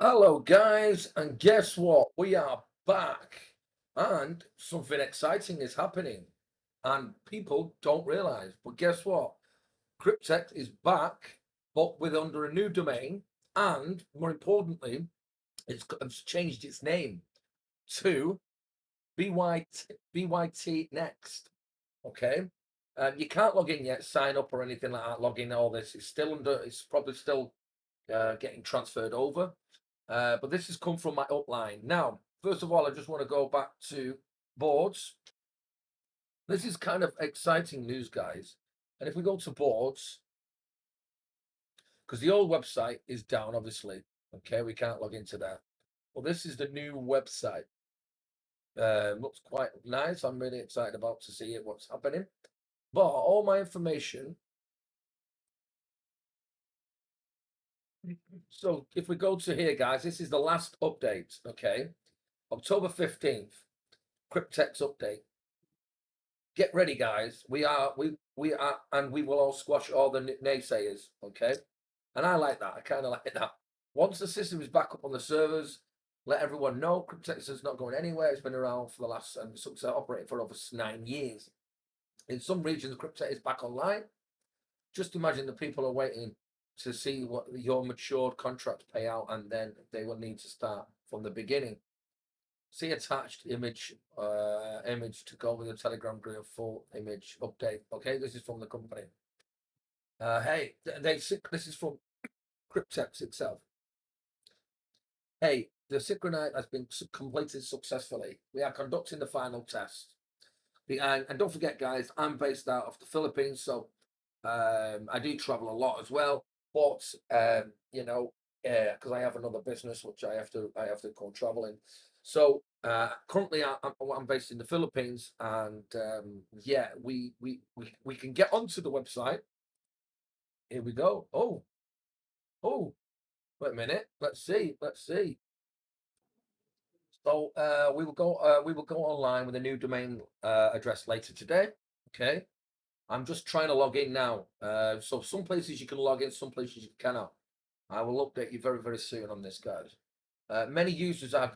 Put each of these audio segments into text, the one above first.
Hello, guys, and guess what? We are back, and something exciting is happening, and people don't realize. But guess what? Cryptex is back, but with under a new domain, and more importantly, it's changed its name to BYT Next. Okay, you can't log in yet, sign up or anything like that. Log in, all this. It's still under. It's probably still getting transferred over. But this has come from my upline. Now, first of all, I just want to go back to boards. This is kind of exciting news, guys. And if we go to boards, because the old website is down, obviously. Okay, we can't log into that. Well, this is the new website. Looks quite nice. I'm really excited about to see it, what's happening. But all my information. So if we go to here, guys, this is the last update. Okay, October 15th, Cryptex update. Get ready, guys. We are, and we will all squash all the naysayers. Okay, and I like that. I kind of like that. Once the system is back up on the servers, let everyone know Cryptex is not going anywhere. It's been around for the last and it's operating for over 9 years. In some regions, Cryptex is back online. Just imagine the people are waiting to see what your matured contract pay out, and then they will need to start from the beginning. See attached image to go with the Telegram group full image update. Okay, this is from the company. Hey, this is from Cryptex itself. Hey, the Synchronite has been completed successfully. We are conducting the final test. And don't forget, guys, I'm based out of the Philippines, so I do travel a lot as well. But because I have another business which I have to go traveling. So currently I'm based in the Philippines, and yeah, we can get onto the website. Here we go. Oh, wait a minute. Let's see. Let's see. So we will go online with a new domain address later today. Okay. I'm just trying to log in now. So some places you can log in, some places you cannot. I will update you very, very soon on this, guys. Many users are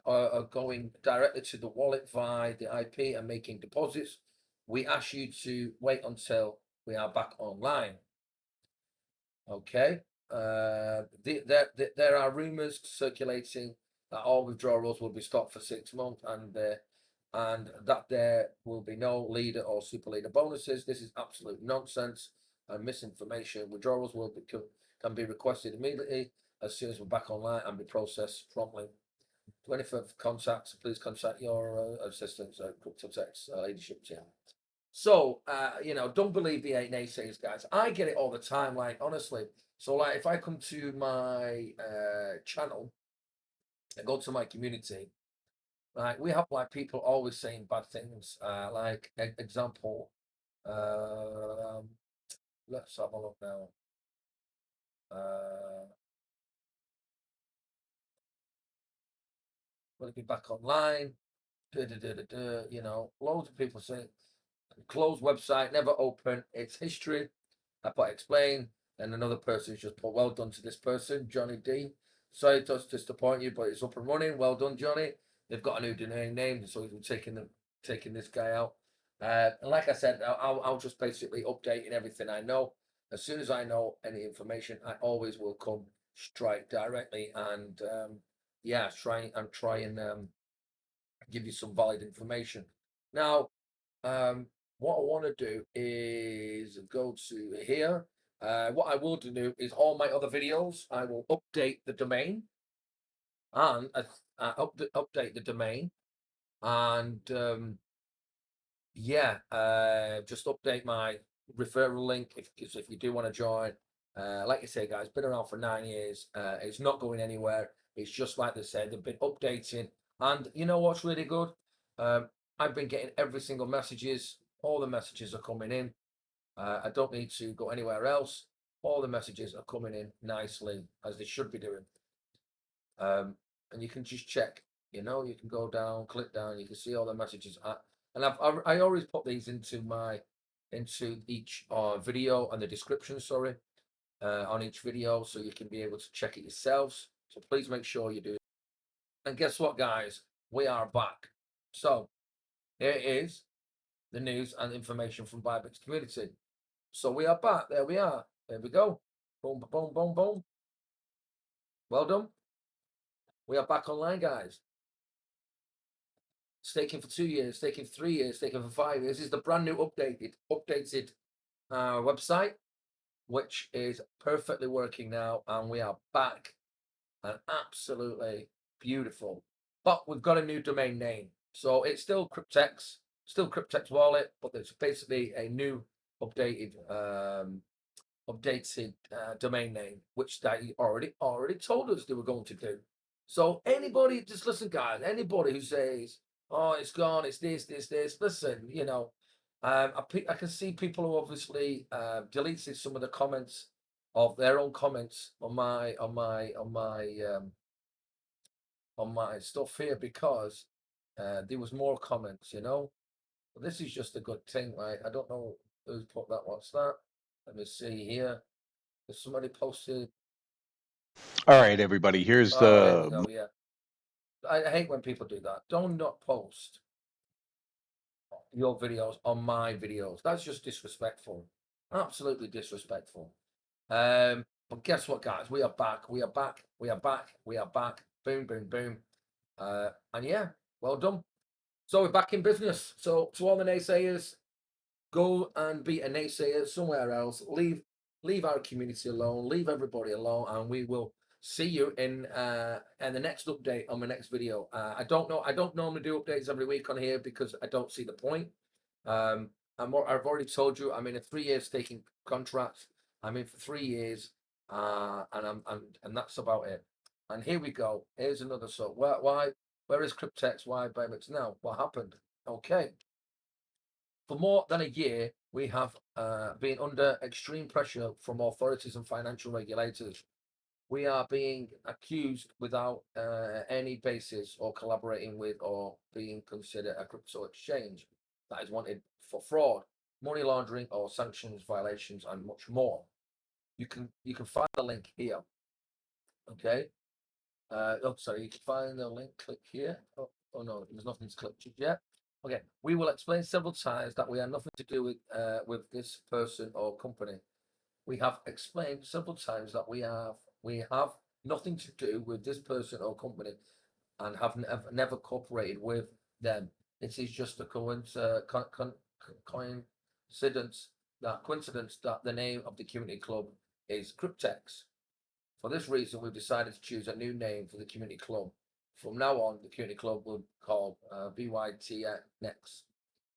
going directly to the wallet via the IP and making deposits. We ask you to wait until we are back online. Okay. There are rumors circulating that all withdrawals will be stopped for 6 months, and that there will be no leader or super leader bonuses. This is absolute nonsense and misinformation. Withdrawals can be requested immediately as soon as we're back online and be processed promptly. 25th contacts, please contact your assistants at Cryptex leadership team. So, don't believe the eight naysayers, guys. I get it all the time, like, honestly. So, like, if I come to my channel and go to my community, like, we have, like, people always saying bad things. Like, example, um, let's have a look now. Uh, will it be back online? Loads of people saying, closed website, never open, it's history. I put explain, and another person's just put well done to this person, Johnny D. Sorry to disappoint you, but it's up and running. Well done, Johnny. They've got a new domain name, so we're taking this guy out. And like I said, I'll just basically updating everything I know. As soon as I know any information, I always will come straight directly and yeah, try and give you some valid information. Now, what I want to do is go to here. What I will do is all my other videos, I will update the domain and update the domain and yeah, just update my referral link if you do want to join. Like I say, guys, been around for 9 years. It's not going anywhere. It's just like they said, they've been updating. And you know what's really good? Um, I've been getting every single messages. All the messages are coming in. I don't need to go anywhere else. All the messages are coming in nicely as they should be doing. And you can just check. You can go down, click down. You can see all the messages. And I always put these into each video and the description. Sorry, on each video, so you can be able to check it yourselves. So please make sure you do. And guess what, guys? We are back. So here is the news and information from Bytnex community. So we are back. There we are. There we go. Boom, boom, boom, boom. Well done. We are back online, guys. Staking for 2 years, staking for 3 years, staking for 5 years. This is the brand new updated website, which is perfectly working now, and we are back and absolutely beautiful. But we've got a new domain name, so it's still Cryptex, wallet, but it's basically a new updated domain name, which they already told us they were going to do. So anybody, just listen, guys. Anybody who says, "Oh, it's gone, it's this," listen, you know, I can see people who obviously deleted some of the comments of their own comments on my stuff here because there was more comments, you know. But this is just a good thing, right? I don't know who's put that. What's that? Let me see here. If somebody posted. All right, everybody. Here's Oh, here we the go. Yeah, I hate when people do that. Don't not post your videos on my videos. That's just disrespectful. Absolutely disrespectful. But guess what, guys? We are back. We are back. We are back. We are back. Boom, boom, boom. And yeah, well done. So we're back in business. So to all the naysayers, go and be a naysayer somewhere else. Leave our community alone. Leave everybody alone, and we will see you in the next update on my next video. I don't know. I don't normally do updates every week on here because I don't see the point. I've already told you I'm in a 3-year staking contract. I'm in for 3 years, and that's about it. And here we go. Here's another. So where is Cryptex? Why Bytnex now? What happened? Okay. For more than a year, we have been under extreme pressure from authorities and financial regulators. We are being accused without any basis or collaborating with or being considered a crypto exchange that is wanted for fraud, money laundering, or sanctions violations, and much more. You can find the link here. Okay. Sorry, you can find the link. Click here. Oh no, there's nothing to click yet. Okay, we will explain several times that we have nothing to do with this person or company. We have explained several times that we have nothing to do with this person or company, and have never cooperated with them. It is just a coincidence that the name of the community club is Cryptex. For this reason, we've decided to choose a new name for the community club. From now on, the community club will be called Bytnex,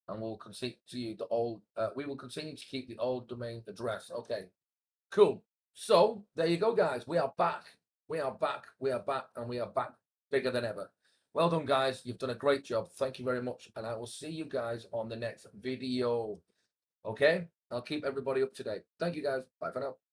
and we'll continue to use the old. We will continue to keep the old domain address. Okay, cool. So there you go, guys. We are back. We are back. We are back, and we are back bigger than ever. Well done, guys. You've done a great job. Thank you very much, and I will see you guys on the next video. Okay, I'll keep everybody up to date. Thank you, guys. Bye for now.